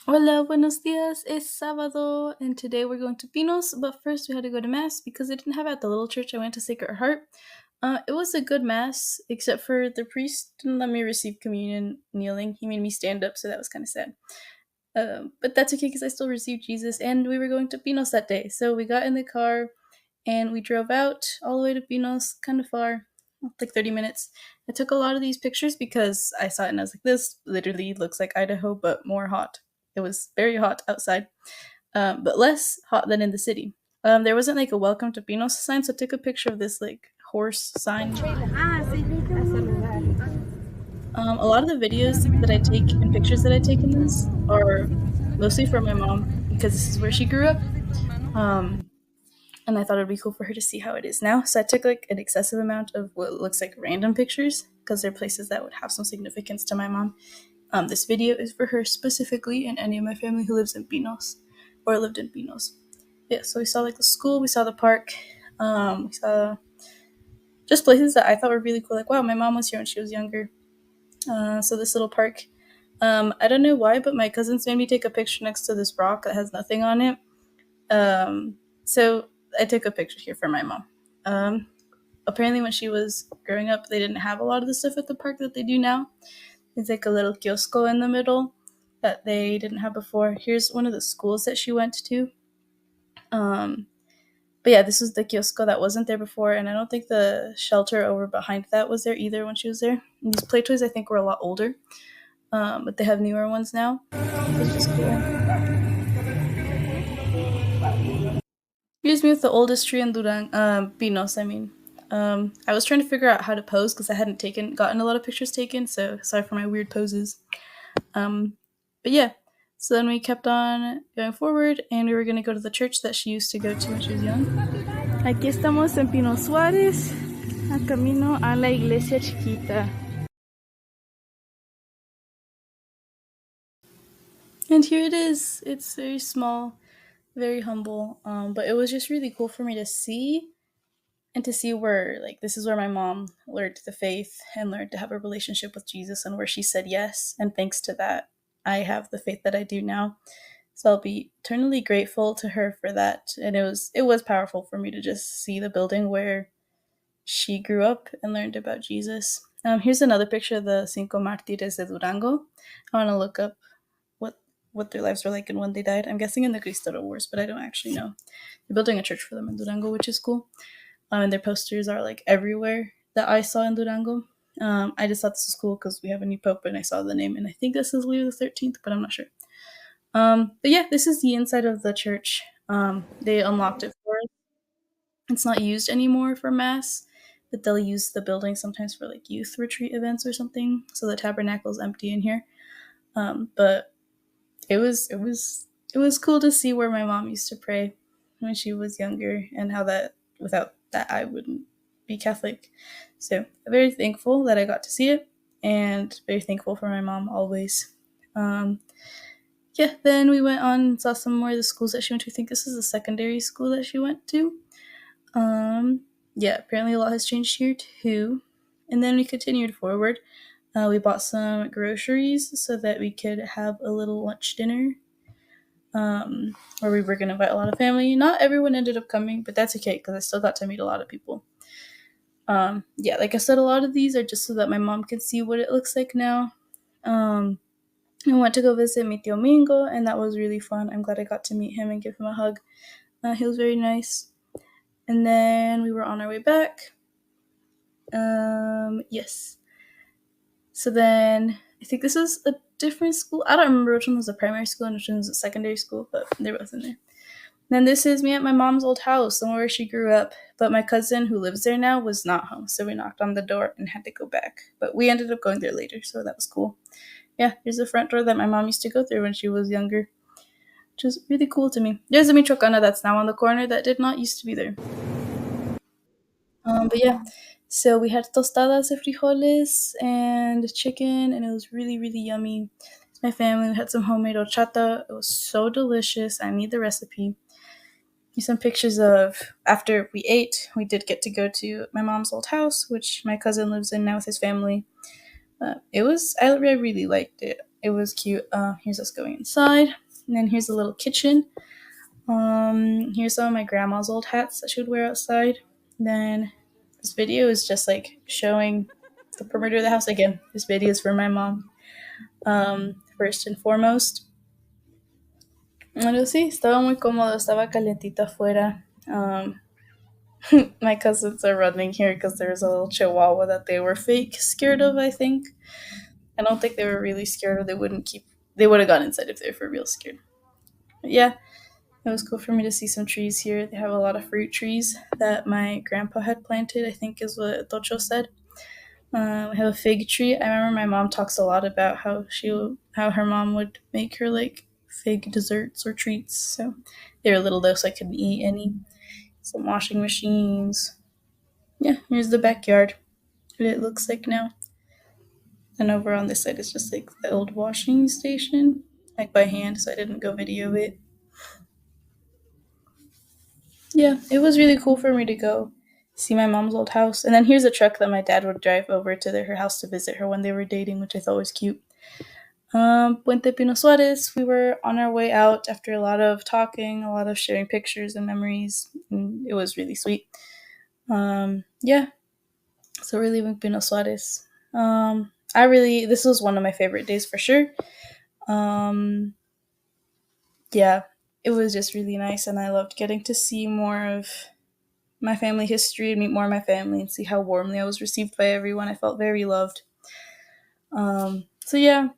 Hola, buenos dias. It's sábado, and today we're going to Pinos. But first, we had to go to mass because they didn't have it at the little church. I went to Sacred Heart. It was a good mass, except for the priest didn't let me receive communion kneeling. He made me stand up, so that was kind of sad. But that's okay because I still received Jesus, and we were going to Pinos that day. So we got in the car and we drove out all the way to Pinos, kind of far, like 30 minutes. I took a lot of these pictures because I saw it and I was like, this literally looks like Idaho, but more hot. It was very hot outside, but less hot than in the city. There wasn't like a welcome to Pinos sign, so I took a picture of this like horse sign. A lot of the videos that I take and pictures that I take in this are mostly from my mom because this is where she grew up. Um, and I thought it'd be cool for her to see how it is now. So I took like an excessive amount of what looks like random pictures because they're places that would have some significance to my mom. This video is for her specifically and any of my family who lives in Pinos or lived in Pinos. Yeah, so we saw like the school, we saw the park, we saw just places that I thought were really cool. Like, wow, my mom was here when she was younger. So this little park. I don't know why, but my cousins made me take a picture next to this rock that has nothing on it. So I took a picture here for my mom. Apparently, when she was growing up, they didn't have a lot of the stuff at the park that they do now. It's like a little kiosco in the middle that they didn't have before. Here's one of the schools that she went to. Um, but yeah, this was the kiosco that wasn't there before, and I don't think the shelter over behind that was there either when she was there. And these play toys, I think, were a lot older, but they have newer ones now, which is cool. Here's me with the oldest tree in Durango, Pinos, I mean. I was trying to figure out how to pose because I hadn't gotten a lot of pictures taken, so sorry for my weird poses. Um, but yeah, so then we kept on going forward, and we were going to go to the church that she used to go to when she was young. Aquí estamos en Pino Suárez, a camino a la iglesia chiquita. And here it is. It's very small, very humble, but it was just really cool for me to see and to see where like this is where my mom learned the faith and learned to have a relationship with Jesus and where she said yes, and thanks to that I have the faith that I do now. So I'll be eternally grateful to her for that. And it was powerful for me to just see the building where she grew up and learned about Jesus. Here's another picture of the Cinco Mártires de Durango. I want to look up what what their lives were like and when they died. I'm guessing in the Cristero Wars, but I don't actually know. They're building a church for them in Durango, which is cool. And their posters are like everywhere that I saw in Durango. I just thought this was cool because we have a new pope, and I saw the name, and I think this is Leo the 13th, but I'm not sure. But yeah, this is the inside of the church. They unlocked it for us. It's not used anymore for mass, but they'll use the building sometimes for like youth retreat events or something. So the tabernacle is empty in here. But it was cool to see where my mom used to pray when she was younger, and how that without that I wouldn't be Catholic. So I'm very thankful that I got to see it, and very thankful for my mom always. Um, yeah, then we went on and saw some more of the schools that she went to. I think this is a secondary school that she went to. Um, yeah, apparently a lot has changed here too. And then we continued forward. We bought some groceries so that we could have a little lunch dinner, where we were going to invite a lot of family. Not everyone ended up coming, but that's okay because I still got to meet a lot of people. Yeah, like I said, a lot of these are just so that my mom can see what it looks like now. I went to go visit my Tio Mingo, and that was really fun. I'm glad I got to meet him and give him a hug. He was very nice. And then we were on our way back. Yes. So then I think this is a different school. I don't remember which one was a primary school and which one was a secondary school, but they're both in there. Then this is me at my mom's old house, somewhere where she grew up. But my cousin who lives there now was not home, so we knocked on the door and had to go back. But we ended up going there later, so that was cool. Yeah, here's the front door that my mom used to go through when she was younger, which is really cool to me. There's a Michoacana that's now on the corner that did not used to be there. But yeah, so we had tostadas de frijoles and chicken, and it was really, really yummy. My family, we had some homemade horchata. It was so delicious. I need the recipe. Here's some pictures of after we ate. We did get to go to my mom's old house, which my cousin lives in now with his family. I really liked it. it was cute. Here's us going inside, and then here's a little kitchen. Here's some of my grandma's old hats that she would wear outside. Then this video is just like showing the perimeter of the house. Again, this video is for my mom. First and foremost. Bueno, sí, estaba muy cómodo, estaba calientito afuera. My cousins are running here because there's a little chihuahua that they were fake scared of, I think. I don't think they were really scared or they would have gone inside if they were for real scared. But yeah, it was cool for me to see some trees here. They have a lot of fruit trees that my grandpa had planted, I think is what Tocho said. We have a fig tree. I remember my mom talks a lot about how her mom would make her like fig desserts or treats. So they were little though, so I couldn't eat any. Some washing machines. Yeah, here's the backyard. What it looks like now. And over on this side is just like the old washing station, like by hand, so I didn't go video it. Yeah, it was really cool for me to go see my mom's old house. And then here's a truck that my dad would drive over to her house to visit her when they were dating, which I thought was cute. Puente Pino Suarez, we were on our way out after a lot of talking, a lot of sharing pictures and memories. And it was really sweet. Yeah, so we're leaving Pino Suarez. This was one of my favorite days for sure. Yeah, it was just really nice, and I loved getting to see more of my family history and meet more of my family and see how warmly I was received by everyone. I felt very loved. So yeah,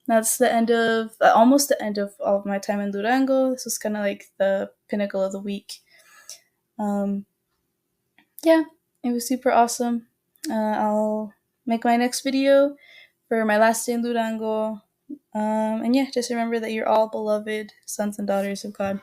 that's the end of almost the end of all of my time in Durango. This was kind of like the pinnacle of the week. Yeah, it was super awesome. I'll make my next video for my last day in Durango. And yeah, just remember that you're all beloved sons and daughters of God.